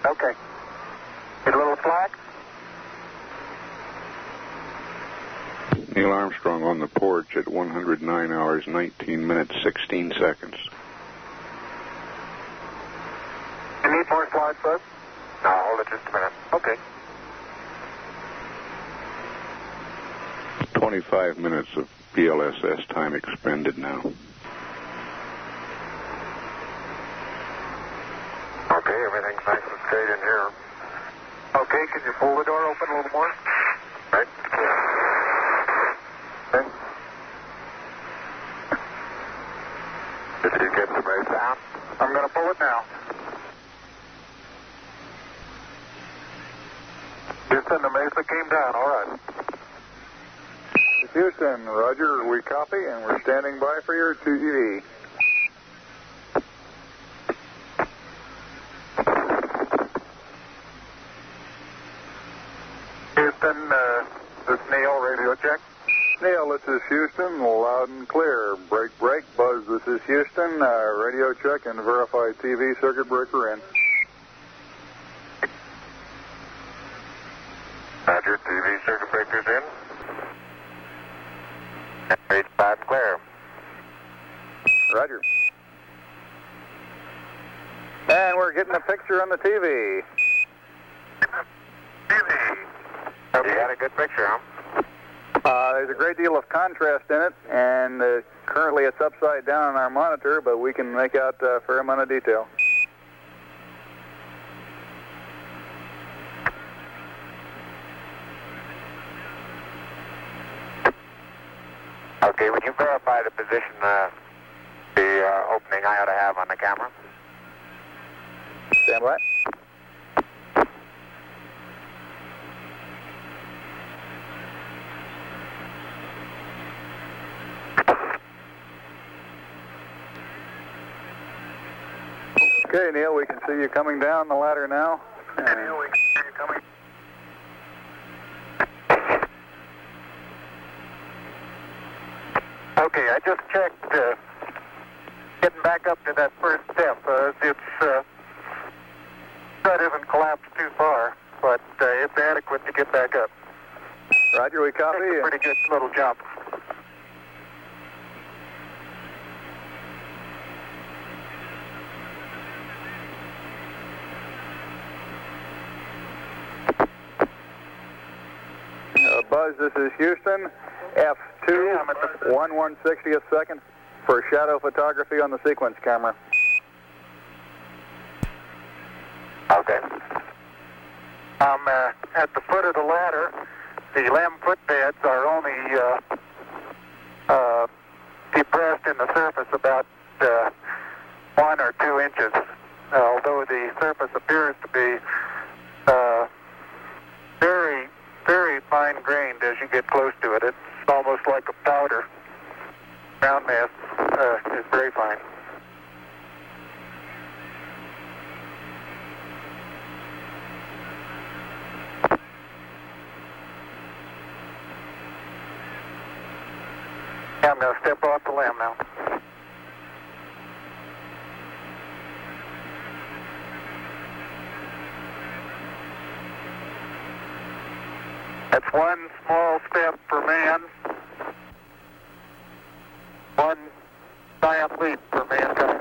Okay. Get a little plaque. Neil Armstrong on the porch at 109 hours, 19 minutes, 16 seconds. You need more slides, bud? No, hold it just a minute. Okay. 25 minutes of PLSS time expended now. Okay, everything's nice and straight in here. Okay, can you pull the door open a little more? Right. Okay. Did you get the race down? I'm going to pull it now. Houston, the Mesa came down. All right. Houston, roger. We copy, and we're standing by for your 2GV. Houston, this is Neil, radio check. Neil, this is Houston, loud and clear. Break, break, Buzz, this is Houston. Radio check and verify TV circuit breaker in. Roger, TV circuit breaker's in. H5 clear. Roger. And we're getting a picture on the TV. Okay. You got a good picture, huh? There's a great deal of contrast in it, and currently it's upside down on our monitor, but we can make out a fair amount of detail. Okay, would you verify the position, the opening I ought to have on the camera? Stand by. Okay, Neil, we can see you coming down the ladder now. Neil, we can see you coming. Okay, I just checked, getting back up to that first step. That isn't collapsed too far, but it's adequate to get back up. Roger, we copy. It's a pretty good little jump. Buzz, this is Houston. F2, 1/160th second for shadow photography on the sequence camera. Okay. I'm at the foot of the ladder. The LEM footbeds are only depressed in the surface about 1 or 2 inches, although the surface appears to be very, very fine-grained as you get close to it. It's almost like a powder. Ground mass is very fine. I'm going to step off the LEM now. That's one small step for man, one giant leap for mankind.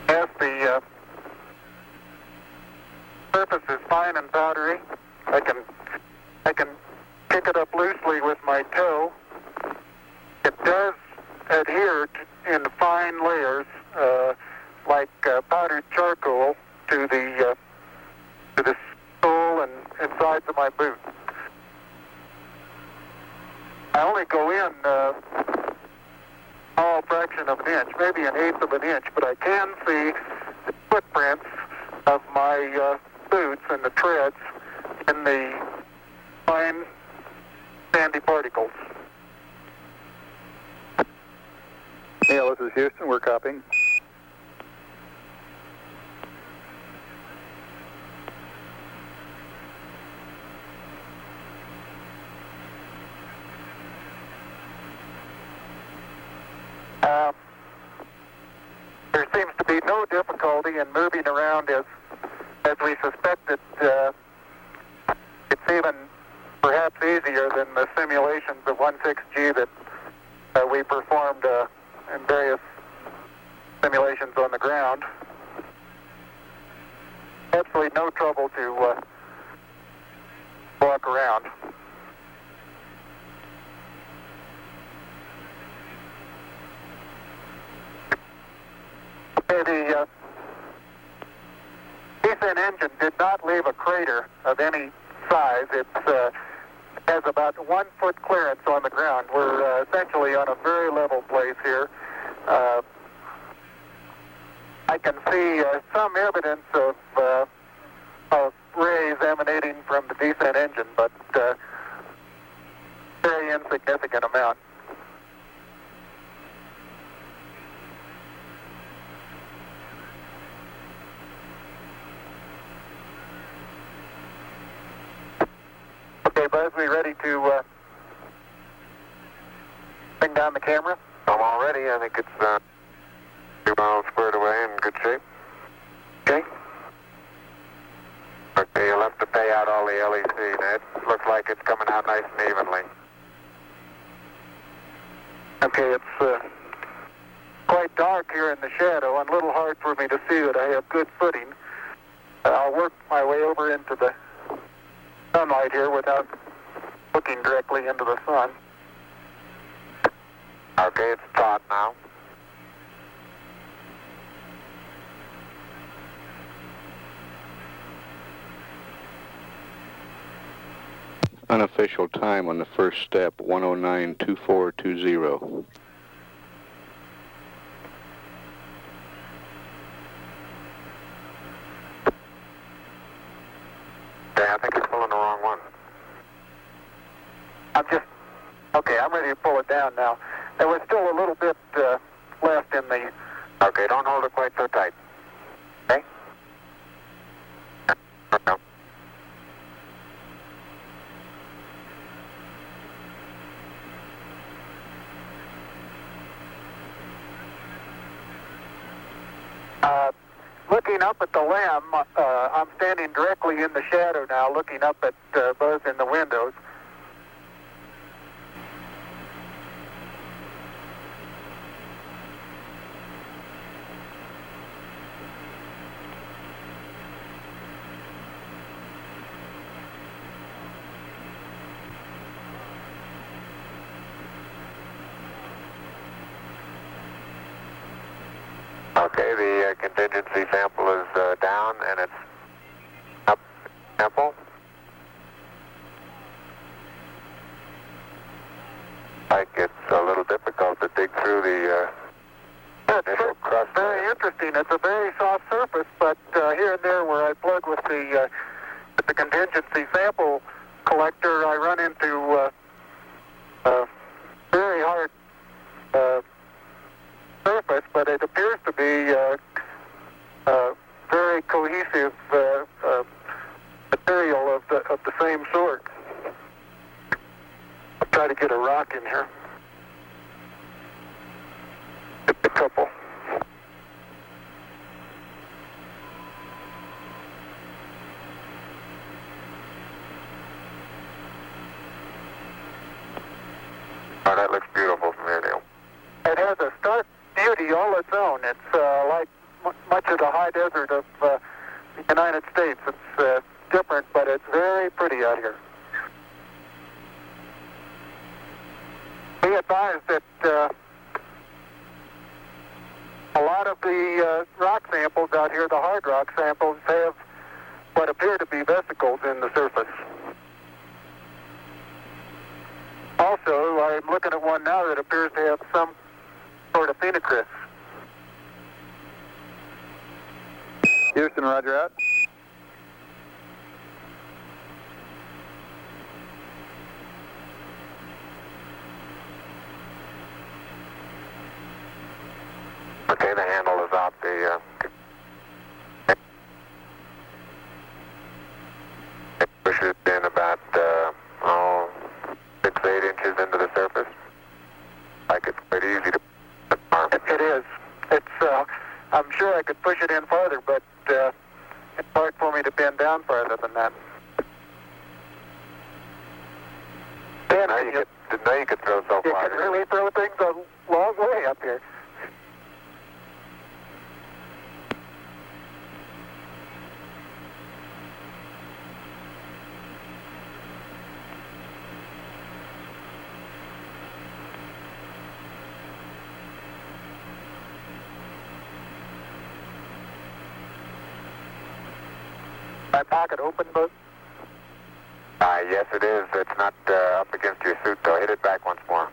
As the surface is fine and powdery, I can pick it up loosely with my toe. It does adhere in fine layers, like powdered charcoal, to the sole and sides of my boot. I only go in a small fraction of an inch, maybe an eighth of an inch, but I can see the footprints of my boots and the treads in the fine sandy particles. Neil, this is Houston. We're copying. there seems to be no difficulty in moving around as we suspected. It's even perhaps easier than the simulations of 16G that we performed in various simulations on the ground. Absolutely no trouble to walk around. Okay, the descent engine did not leave a crater of any size. It has about 1 foot clearance on the ground. We're essentially on a very level place here. I can see some evidence of rays emanating from the descent engine, but very insignificant amount. Okay, Buzz, we ready to bring down the camera? I'm all ready. I think it's 2 miles squared away in good shape. Okay. Okay, you'll have to pay out all the LEC. It looks like it's coming out nice and evenly. Okay, it's quite dark here in the shadow and a little hard for me to see that I have good footing. I'll work my way over into the sunlight here without looking directly into the sun. Okay, it's taut now. Unofficial time on the first step, 109.2420. Okay, I think you're pulling the wrong one. I'm ready to pull it down now. There was still a little bit left in the... Okay, don't hold it quite so tight. Okay? Okay. Looking up at the LEM, I'm standing directly in the shadow now, looking up at Buzz in the windows. Okay, the contingency sample is down and it's up sample. Like it's a little difficult to dig through the initial crust. Very interesting. It's a very soft surface, but here and there where I plug with the contingency sample collector, I run into very hard surface, but it appears to be very cohesive material of the same sort. I'll try to get a rock in here. Just a couple. Oh, that looks beautiful from here, Neil. It has a stark beauty all its own. It's like much of the high desert of the United States. It's different, but it's very pretty out here. Be advised that a lot of the rock samples out here, the hard rock samples, have what appear to be vesicles in the surface. Also, I'm looking at one now that appears to have some sort of phenocryst. Houston, roger out. Okay, the handle is out. The it pushes in about 6-8 inches into the surface. Like it's quite easy to arm. It is. It's I could push it in farther, but it's hard for me to bend down farther than that. Didn't know you could throw so You far. can really throw things a long way up here. My pocket open, but Yes, it is. It's not up against your suit, though. Hit it back once more.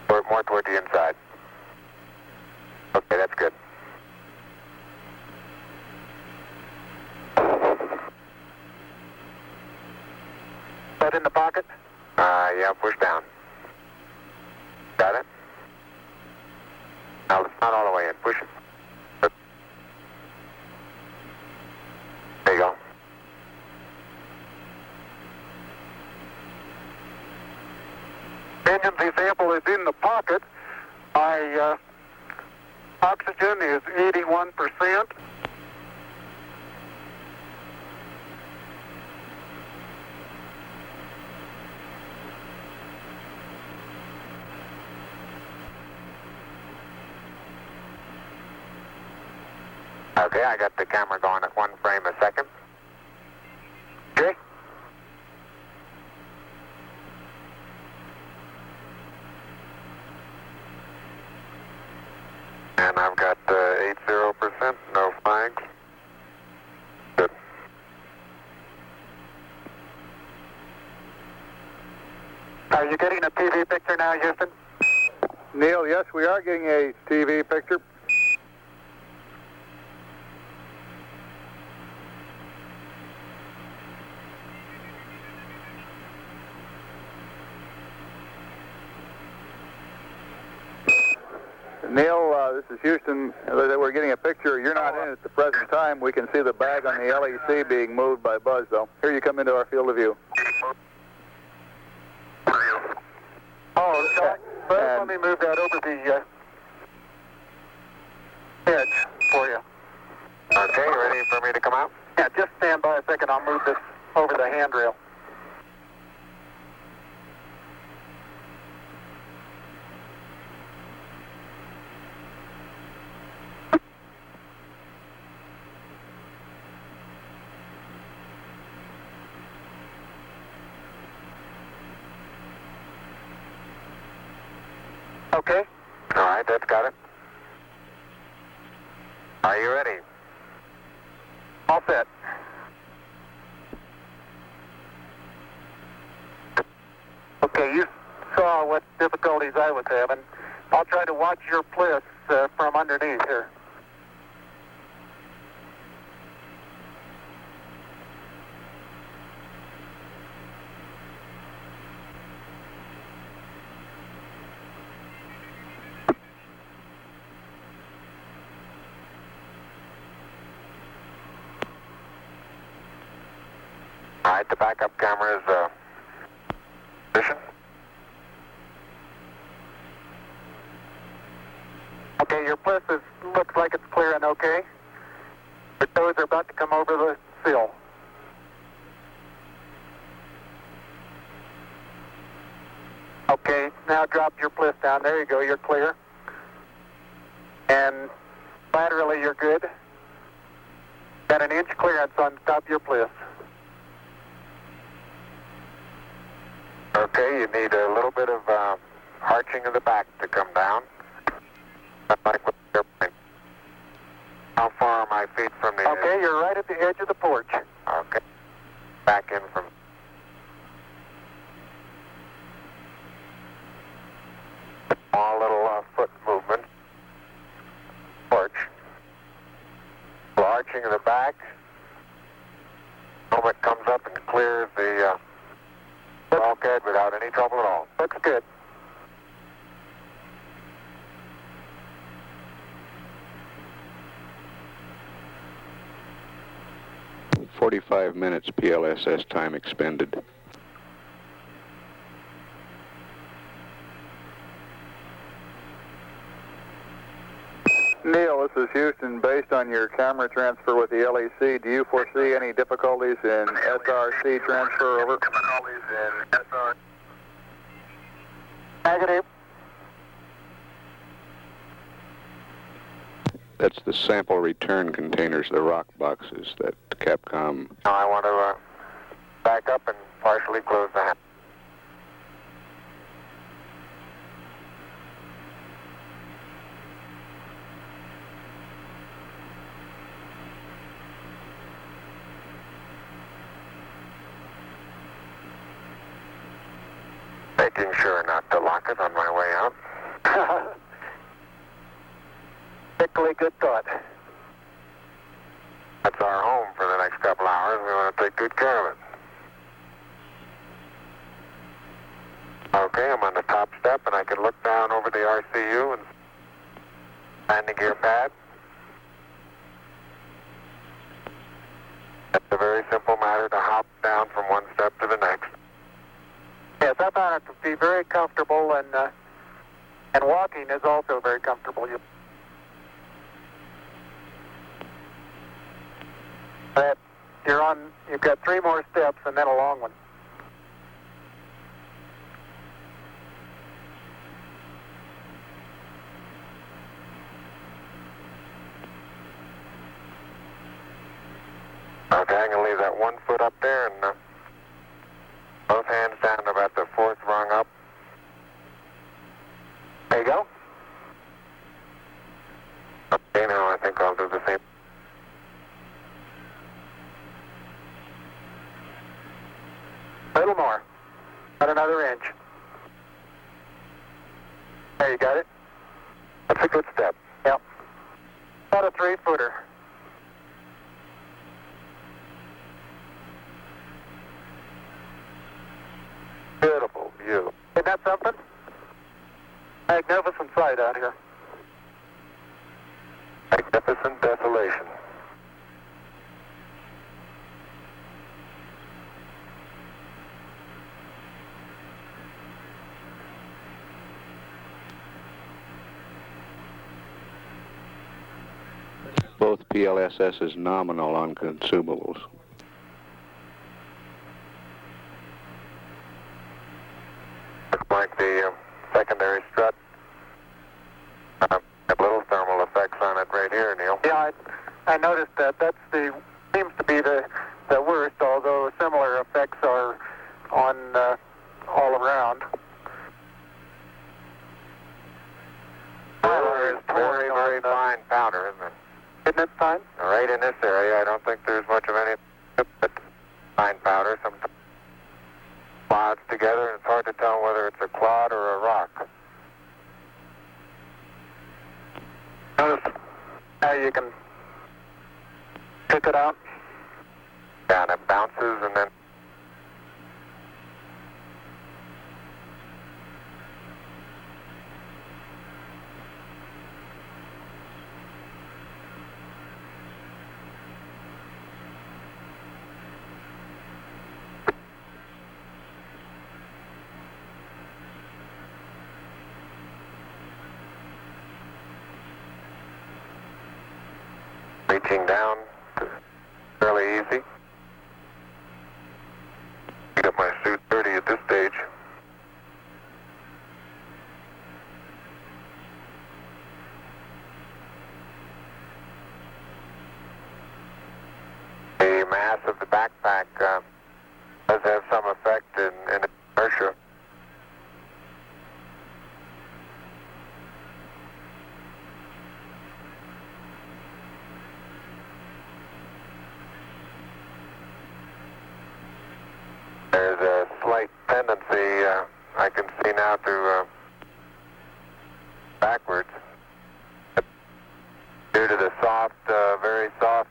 More toward the inside. Okay, that's good. that in the pocket. Yeah, push down. Got it? Now, it's not all the way in. Push it. There you go. Engine sample is in the pocket. My oxygen is 81%. Okay, I got the camera going at 1 frame a second. Okay. And I've got 80%, no flags. Good. Are you getting a TV picture now, Houston? Neil, yes, we are getting a TV picture. Neil, this is Houston. We're getting a picture. You're not in at the present time. We can see the bag on the LEC being moved by Buzz, though. Here you come into our field of view. Oh, sorry. Let me move that over the edge for you. Okay, you ready for me to come out? Yeah, just stand by a second. I'll move this over the handrail. Okay. All right, that's got it. Are you ready? All set. Okay, you saw what difficulties I was having. I'll try to watch your bliss from underneath here. All right, the backup camera is position. Okay, your bliss looks like it's clear and okay. Your toes are about to come over the sill. Okay, now drop your bliss down. There you go, you're clear. And laterally you're good. Got an inch clearance on top of your bliss. Okay, you need a little bit of arching of the back to come down. Like with the airplane. How far are my feet from the Okay, you're right at the edge of the porch. Okay. Back in from... Small little foot movement. Porch. Arching of the back. Moment comes up and clears the bulkhead without any trouble at all. Looks good. .45 minutes PLSS time expended. Neil, this is Houston. Houston, based on your camera transfer with the LEC, do you foresee any difficulties in SRC transfer over? Difficulties in SRC. Negative. That's the sample return containers, the rock boxes that Capcom... Now I want to back up and partially close the hatch. Making sure not to lock it on my way out. Particularly good thought. That's our home for the next couple hours. We want to take good care of it. Okay, I'm on the top step, and I can look down over the RCU and landing gear pad. It's a very simple matter to hop down from one step to the next. Yes, I found it to be very comfortable, and walking is also very comfortable. You've got 3 more steps and then a long one. Okay, I'm going to leave that 1 foot up there and both hands down about the 4th rung up. There you go. Okay, now I think I'll do the same. A little more. About another inch. There, you got it? That's a good step. Yep. About a 3-footer. Beautiful view. Isn't that something? Magnificent sight out here. Magnificent desolation. Both PLSS is nominal on consumables. Looks like the secondary strut have little thermal effects on it right here, Neil. Yeah, I noticed that. Seems to be the worst, although similar effects are on all around. Powder is very, very fine powder, isn't it? Isn't it fine? Right in this area, I don't think there's much of any but fine powder. Sometimes clouds together, and it's hard to tell whether it's a clod or a rock. Notice how you can pick it out. Yeah, and it bounces and then reaching down, fairly easy. I got my suit dirty at this stage. The mass of the backpack does have some effect in inertia. There's a slight tendency I can see now to backwards due to the soft, very soft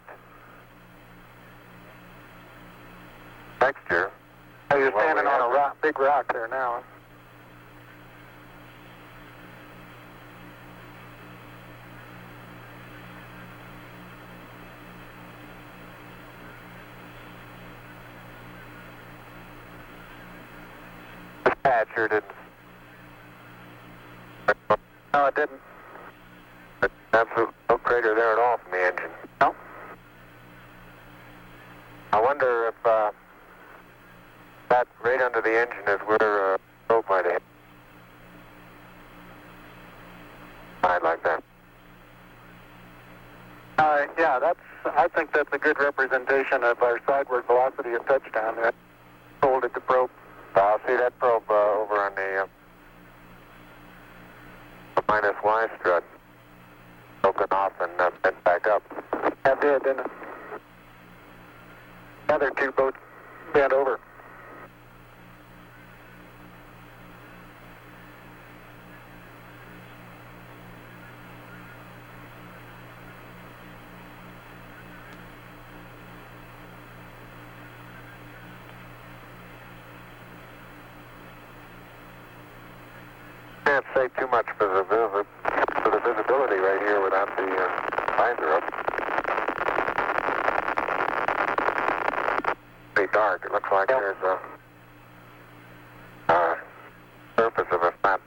texture. Oh, you're standing on a rock, big rock there now. This pad sure didn't. No, it didn't. Absolutely no crater there at all from the engine. No. I wonder if that right under the engine is where probe might have hit. I'd like that. Yeah, I think that's a good representation of our sideward velocity at touchdown. Hold it to probe. I'll see that probe over on the minus Y strut. Broken off and bent back up. That did, didn't it? The other two boats bent over. Can't say too much for the visibility right here without the visor up. Pretty dark. It looks like there's a surface of a flat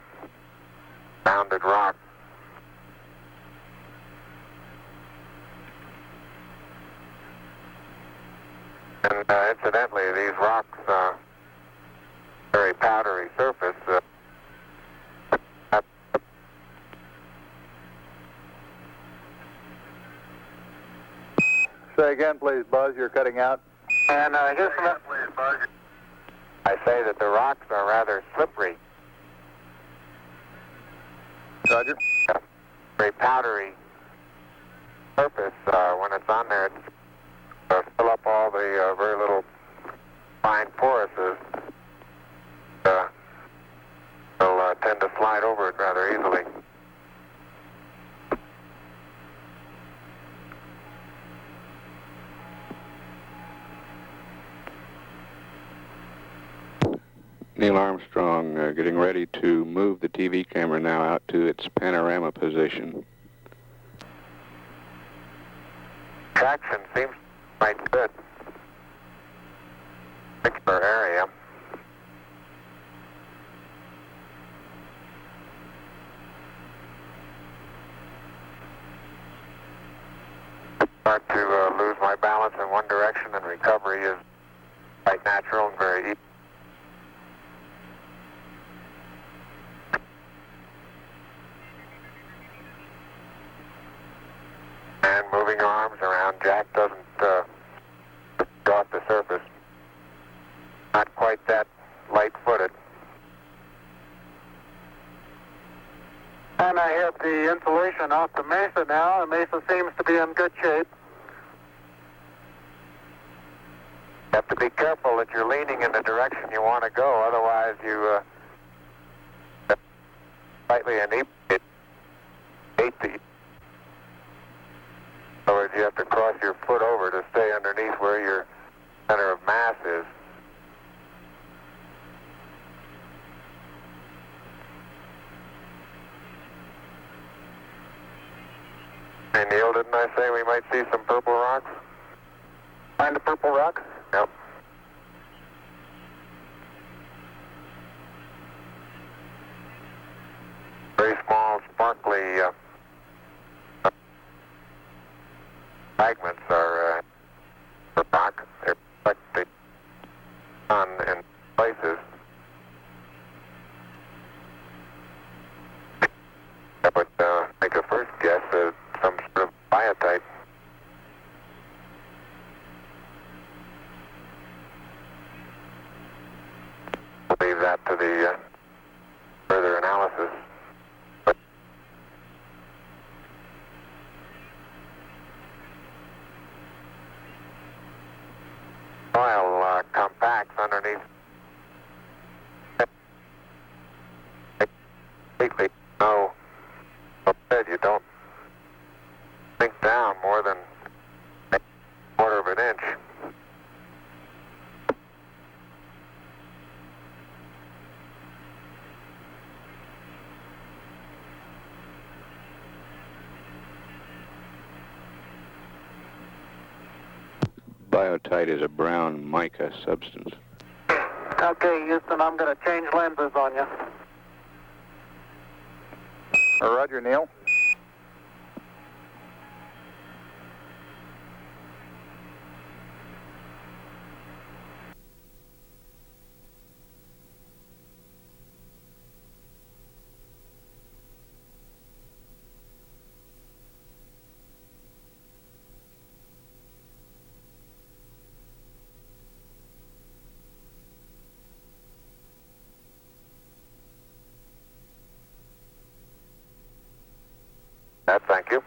rounded rock. And incidentally, these rocks, very powdery surface. Say again, please, Buzz. You're cutting out. And here's some... I say that the rocks are rather slippery. Roger. Very powdery surface. When it's on there, it's fill up all the very little fine poruses. They'll tend to slide over it rather easily. Neil Armstrong getting ready to move the TV camera now out to its panorama position. Traction seems quite good. Particular area. Start to lose my balance in one direction, and recovery is quite natural and very easy. And moving arms around, Jack doesn't go off the surface. Not quite that light-footed. And I have the insulation off the mesa now. The mesa seems to be in good shape. You have to be careful that you're leaning in the direction you want to go, otherwise you slightly inebriate the. In other words, you have to cross your foot over to stay underneath where your center of mass is. Hey Neil, didn't I say we might see some purple rocks? Find the purple rocks? Yep. Very small, sparkly fragments are rock. They reflect the sun in places. I would make a first guess at some sort of biotite. Leave that to the further analysis. Soil compacts underneath completely. No, you don't sink down more than a quarter of an inch. Biotite is a brown mica substance. Okay, Houston, I'm going to change lenses on you. Roger, Neil. Thank you.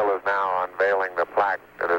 Is now unveiling the plaque that is